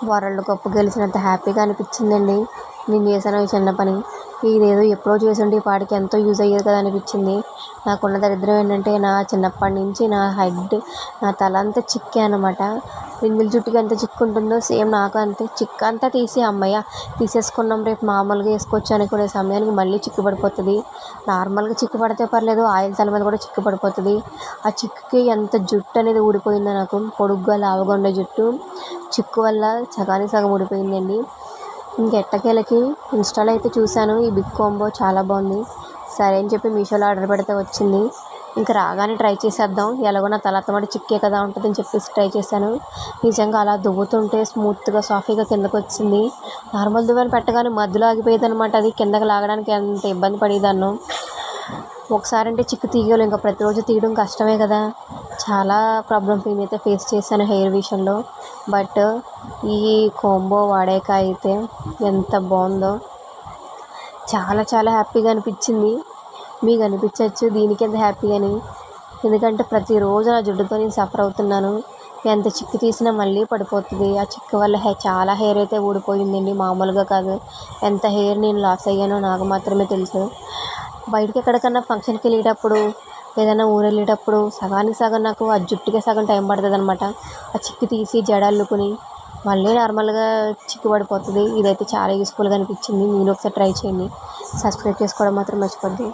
World cup గెలిచినంత హ్యాపీగా అనిపించిందండి. నేను చేశాను ఈ చిన్న పని. ఇదేదో ఎప్పుడో చేసుంటే ఈ పాటికి ఎంతో యూజ్ అయ్యేది కదా అనిపించింది. నాకున్న దరిద్రం ఏంటంటే నా చిన్నప్పటి నుంచి నా తల అంతా చిక్కే అనమాట. రింగుల జుట్టుకి ఎంత చిక్కు ఉంటుందో సేమ్ నాకు అంతే. చిక్కు అంతా తీసి అమ్మయ్య తీసేసుకున్నాం, రేపు మామూలుగా వేసుకోవచ్చు అనుకునే సమయానికి మళ్ళీ చిక్కు పడిపోతుంది. నార్మల్గా చిక్కు పడితే పర్లేదు, ఆయిల్ తల మీద కూడా చిక్కు పడిపోతుంది. ఆ చిక్కుకి ఎంత జుట్టు అనేది ఊడిపోయిందో నాకు. పొడుగ్గా లావుగా ఉండే జుట్టు చిక్కు వల్ల సగానికి సగం ఊడిపోయిందండి. ఎట్టకేలకి ఇన్స్టాలో అయితే చూశాను ఈ బిగ్ కాంబో చాలా బాగుంది. సరే అని చెప్పి మీషోలో ఆర్డర్ పెడితే వచ్చింది. ఇంకా రాగానే ట్రై చేసేద్దాం, ఎలాగో నా తల అత్తమాట చిక్కే కదా ఉంటుందని చెప్పేసి ట్రై చేశాను. నిజంగా అలా దువ్వుతుంటే స్మూత్గా సాఫీగా కిందకు వచ్చింది. నార్మల్ దువ్వెన పెట్టగానే మధ్యలో ఆగిపోయేది అనమాట. అది కిందకి లాగడానికి ఎంత ఇబ్బంది పడేదాన్నో. ఒకసారి అంటే చిక్కు తీయగలం, ఇంకా ప్రతిరోజు తీయడం కష్టమే కదా. చాలా ప్రాబ్లమ్స్ నేనైతే ఫేస్ చేశాను హెయిర్ విషయంలో. బట్ ఈ కాంబో వాడాక అయితే ఎంత బాగుందో, చాలా చాలా హ్యాపీగా అనిపించింది. మీకు అనిపించవచ్చు దీనికి ఎంత హ్యాపీ అని. ఎందుకంటే ప్రతిరోజు నా జుట్టుతో నేను సఫర్ అవుతున్నాను. ఎంత చిక్కు తీసినా మళ్ళీ పడిపోతుంది. ఆ చిక్కు వల్ల చాలా హెయిర్ అయితే ఊడిపోయిందండి, మామూలుగా కాదు. ఎంత హెయిర్ నేను లాస్ అయ్యానో నాకు మాత్రమే తెలుసు. బయటికి ఎక్కడికన్నా ఫంక్షన్కి వెళ్ళేటప్పుడు, ఏదైనా ఊరు వెళ్ళేటప్పుడు సగానికి సగం నాకు ఆ జుట్టుకే సగం టైం పడుతుంది అనమాట. ఆ చిక్కు తీసి జడ అల్లుకుని మళ్ళీ నార్మల్గా చిక్కు పడిపోతుంది. ఇదైతే చాలా యూస్ఫుల్గా అనిపించింది. మీరు ఒకసారి ట్రై చేయండి. సబ్స్క్రైబ్ చేసుకోవడం మాత్రం మర్చిపోద్దు.